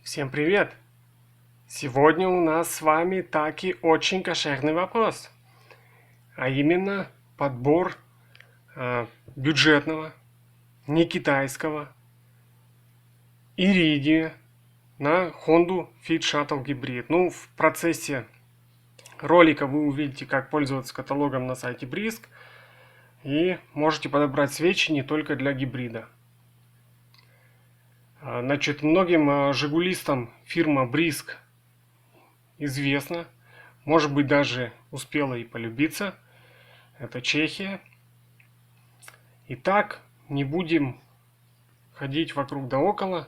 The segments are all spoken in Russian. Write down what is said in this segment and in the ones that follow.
Всем привет! Сегодня у нас с вами таки очень кошерный вопрос, а именно подбор бюджетного, не китайского Iridium на Honda Fit Shuttle Hybrid. Ну, в процессе ролика вы увидите, как пользоваться каталогом на сайте Brisk, и можете подобрать свечи не только для гибрида. Значит, многим жигулистам фирма Brisk известна, может быть, даже успела и полюбиться. Это Чехия. Итак, не будем ходить вокруг да около.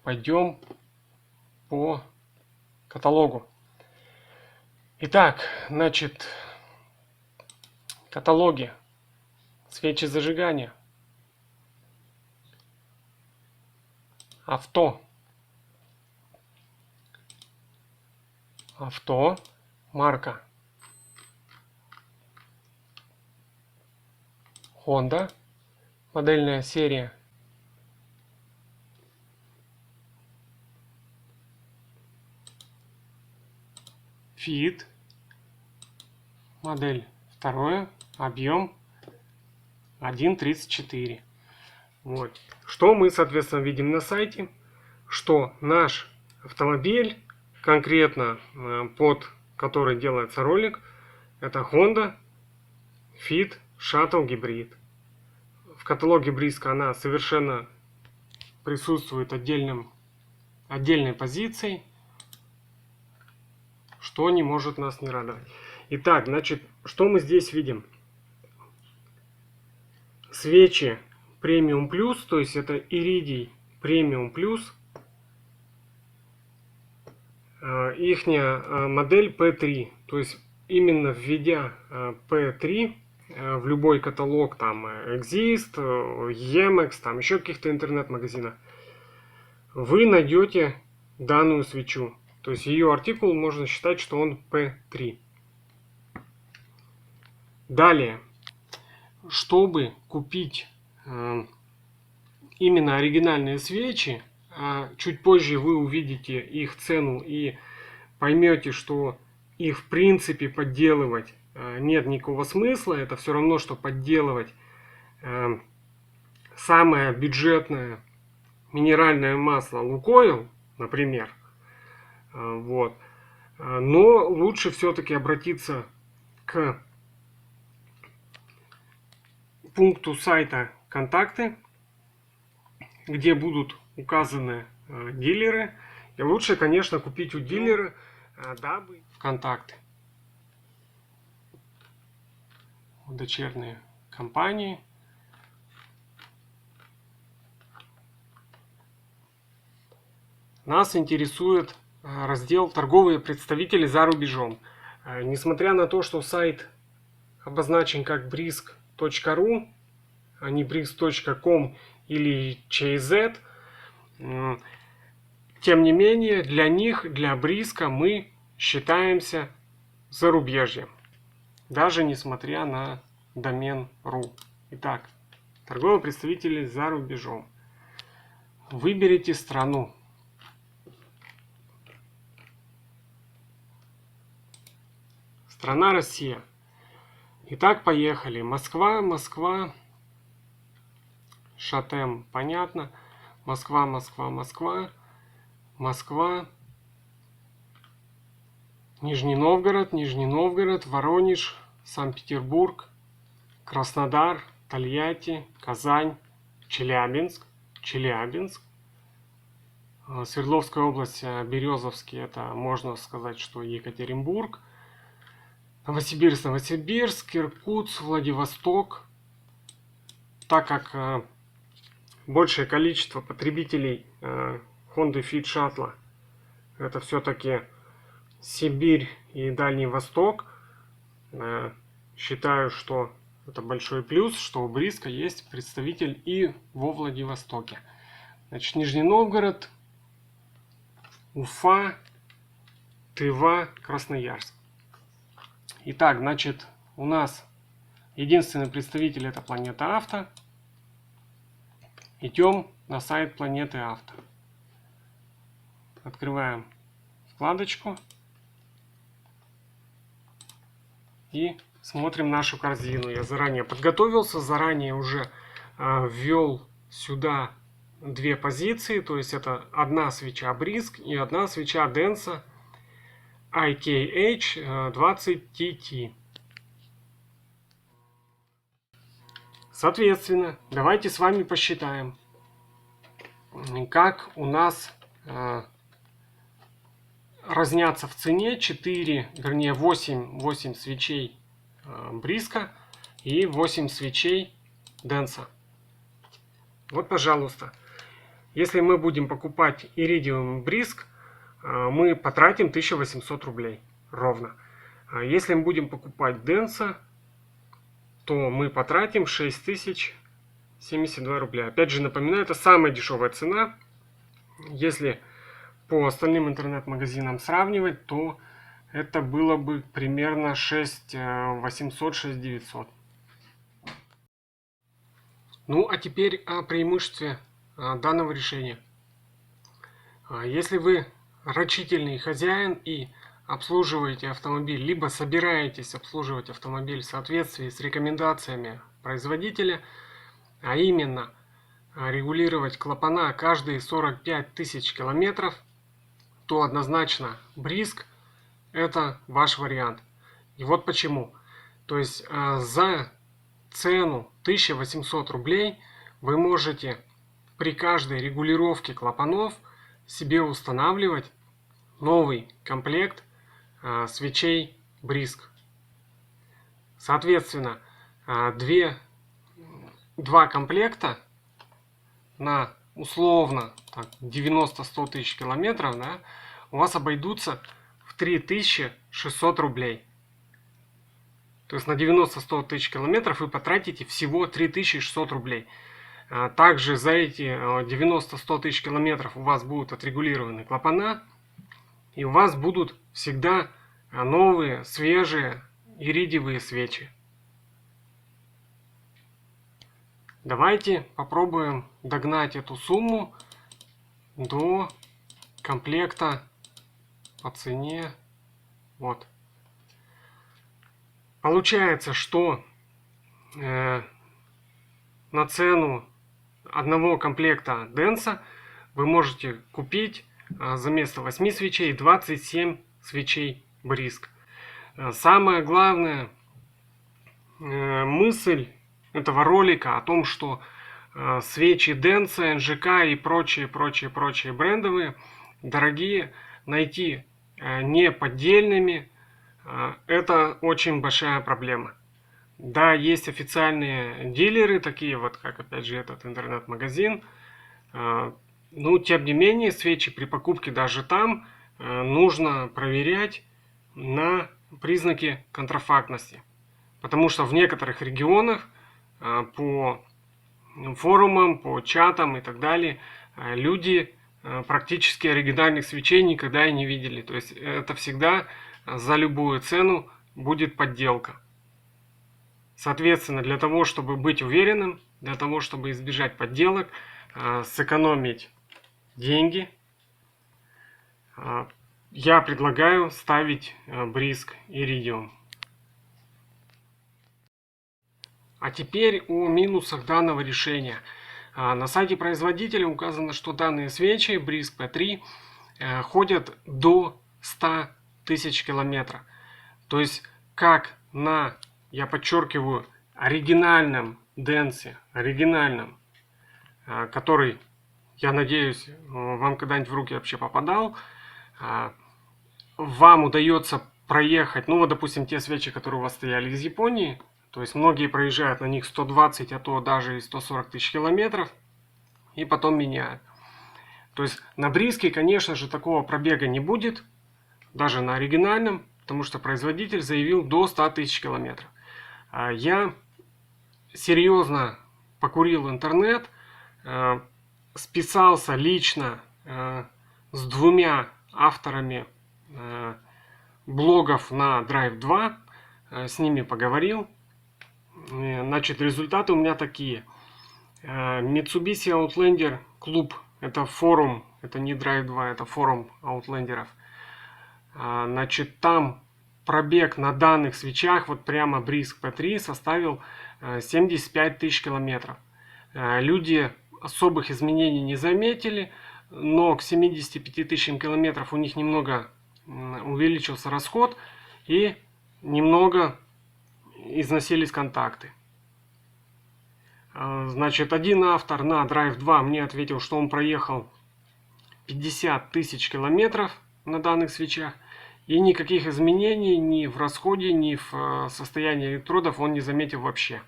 Пойдем по каталогу. Итак, значит, каталоги. Свечи зажигания. Авто. Авто. Марка. Honda. Модельная серия. Fit. Модель 2. Объем 1.34. Вот. Что мы, соответственно, видим на сайте? Что наш автомобиль, конкретно под который делается ролик, это Honda Fit Shuttle Hybrid. В каталоге Brisk она совершенно присутствует отдельной позицией, что не может нас не радовать. Итак, значит, что мы здесь видим? Свечи Premium Plus, то есть это Iridium Premium Plus. Ихняя модель P3, то есть именно введя P3 в любой каталог, там Exist, Emacs, там еще каких-то интернет-магазинах, вы найдете данную свечу. То есть ее артикул можно считать, что он P3. Далее, чтобы купить именно оригинальные свечи, чуть позже вы увидите их цену и поймете, что их в принципе подделывать нет никакого смысла. Это все равно, что подделывать самое бюджетное минеральное масло Лукойл, например. Вот. Но лучше все-таки обратиться к пункту сайта «Контакты», где будут указаны дилеры. И лучше, конечно, купить у дилера, дабы ВКонтакте. Дочерние компании. Нас интересует раздел «Торговые представители за рубежом». Несмотря на то, что сайт обозначен как brisk.ru, а не brisk.com или CZ, тем не менее, для них, для Бриска, мы считаемся зарубежьем, даже несмотря на домен .ru. Итак, торговые представители за рубежом. Выберите страну. Страна Россия. Итак, поехали. Москва, Москва. Шатем, понятно. Москва, Москва, Москва. Москва. Нижний Новгород, Нижний Новгород, Воронеж, Санкт-Петербург, Краснодар, Тольятти, Казань, Челябинск, Челябинск. Свердловская область, Березовский, это можно сказать, что Екатеринбург. Новосибирск, Новосибирск, Иркутск, Владивосток. Так как большее количество потребителей Honda Fit Shuttle это все-таки Сибирь и Дальний Восток, считаю, что это большой плюс, что у Бриска есть представитель и во Владивостоке. Значит, Нижний Новгород, Уфа, Тыва, Красноярск. Итак, значит, у нас единственный представитель это Планета Авто. Идем на сайт Планеты Авто. Открываем вкладочку и смотрим нашу корзину. Я заранее подготовился, заранее уже ввел сюда две позиции, то есть это одна свеча Brisk и одна свеча Denso IKH20TT. Соответственно, давайте с вами посчитаем, как у нас разнятся в цене 8 свечей Brisk и 8 свечей Denso. Вот, пожалуйста, если мы будем покупать Iridium Brisk, мы потратим 1800 рублей ровно. Если мы будем покупать Denso, то мы потратим 6072 рубля. Опять же, напоминаю, это самая дешевая цена. Если по остальным интернет-магазинам сравнивать, то это было бы примерно 6800-6900. Ну, а теперь о преимуществе данного решения. Если вы рачительный хозяин и обслуживаете автомобиль, либо собираетесь обслуживать автомобиль в соответствии с рекомендациями производителя, а именно регулировать клапана каждые 45 тысяч километров, то однозначно Brisk это ваш вариант. И вот почему. То есть за цену 1800 рублей вы можете при каждой регулировке клапанов себе устанавливать новый комплект свечей Brisk. Соответственно, два комплекта на условно 90-100 тысяч километров, да, у вас обойдутся в 3600 рублей. То есть на 90-100 тысяч километров вы потратите всего 3600 рублей. Также за эти 90-100 тысяч километров у вас будут отрегулированы клапана. И у вас будут всегда новые, свежие иридиевые свечи. Давайте попробуем догнать эту сумму до комплекта по цене. Вот. Получается, что на цену одного комплекта Denso вы можете купить за место 8 свечей 27 свечей Brisk. Самая главная мысль этого ролика о том, что свечи Denso, НЖК и прочие брендовые дорогие, найти не поддельными, это очень большая проблема. Да, есть официальные дилеры, такие вот, как опять же этот интернет-магазин. Но тем не менее, свечи при покупке даже там нужно проверять на признаки контрафактности. Потому что в некоторых регионах по форумам, по чатам и так далее люди практически оригинальных свечей никогда и не видели. То есть это всегда за любую цену будет подделка. Соответственно, для того, чтобы быть уверенным, для того, чтобы избежать подделок, сэкономить деньги, я предлагаю ставить Brisk Iridium. А теперь о минусах данного решения. На сайте производителя указано, что данные свечи Brisk P3 ходят до 100 тысяч километров. То есть как на, я подчеркиваю, оригинальном Denso, оригинальном, который, я надеюсь, вам когда-нибудь в руки вообще попадал, вам удается проехать, ну вот допустим те свечи, которые у вас стояли из Японии, то есть многие проезжают на них 120, а то даже и 140 тысяч километров и потом меняют. То есть на Бриске, конечно же, такого пробега не будет, даже на оригинальном, потому что производитель заявил до 100 тысяч километров. Я серьезно покурил интернет, списался лично с двумя авторами блогов на Drive 2, с ними поговорил. Значит, результаты у меня такие. Mitsubishi Outlander Club, это форум, Это не Drive 2, это форум аутлендеров. Значит, там пробег на данных свечах, вот прямо Brisk P3, составил 75 тысяч километров. Люди особых изменений не заметили, но к 75 тысячам километров у них немного увеличился расход и немного износились контакты. Значит, один автор на Drive 2 мне ответил, что он проехал 50 тысяч километров на данных свечах, и никаких изменений ни в расходе, ни в состоянии электродов он не заметил вообще.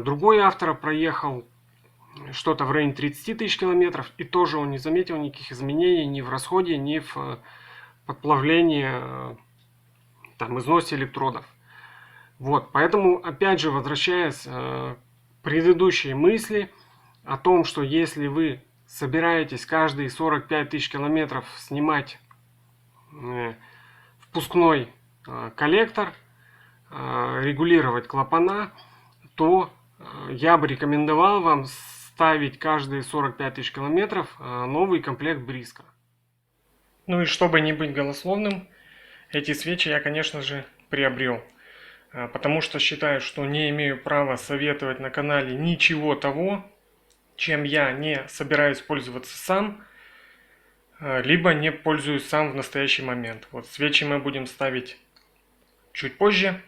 Другой автор проехал что-то в районе 30 тысяч километров, и тоже он не заметил никаких изменений ни в расходе, ни в подплавлении, там, износе электродов. Вот, поэтому, опять же, возвращаясь к предыдущей мысли о том, что если вы собираетесь каждые 45 тысяч километров снимать впускной коллектор, регулировать клапана, то я бы рекомендовал вам ставить каждые 45 тысяч километров новый комплект Бриска. Ну и чтобы не быть голословным, эти свечи я, конечно же, приобрел. Потому что считаю, что не имею права советовать на канале ничего того, чем я не собираюсь пользоваться сам, либо не пользуюсь сам в настоящий момент. Вот свечи мы будем ставить чуть позже.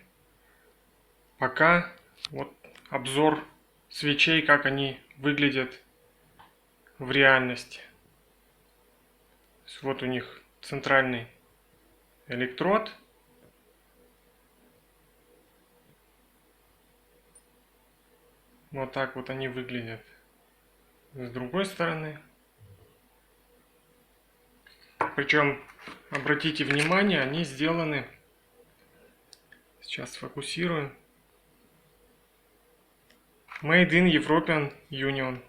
Пока вот обзор свечей, как они выглядят в реальности. Вот у них центральный электрод. Вот так вот они выглядят с другой стороны. Причем, обратите внимание, они сделаны, сейчас сфокусируем, Made in European Union.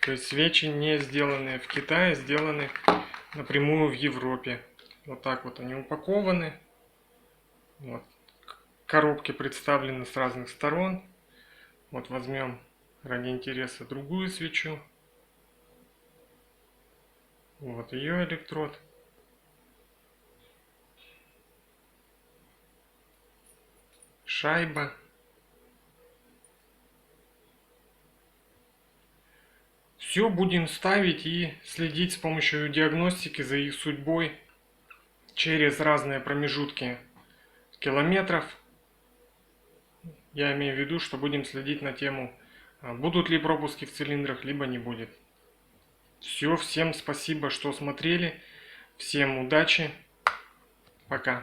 То есть свечи не сделанные в Китае, сделаны напрямую в Европе. Вот так вот они упакованы. Вот. Коробки представлены с разных сторон. Вот возьмем ради интереса другую свечу. Вот ее электрод. Шайба. Все будем ставить и следить с помощью диагностики за их судьбой через разные промежутки километров. Я имею в виду, что будем следить на тему, будут ли пропуски в цилиндрах, либо не будет. Все, всем спасибо, что смотрели. Всем удачи. Пока.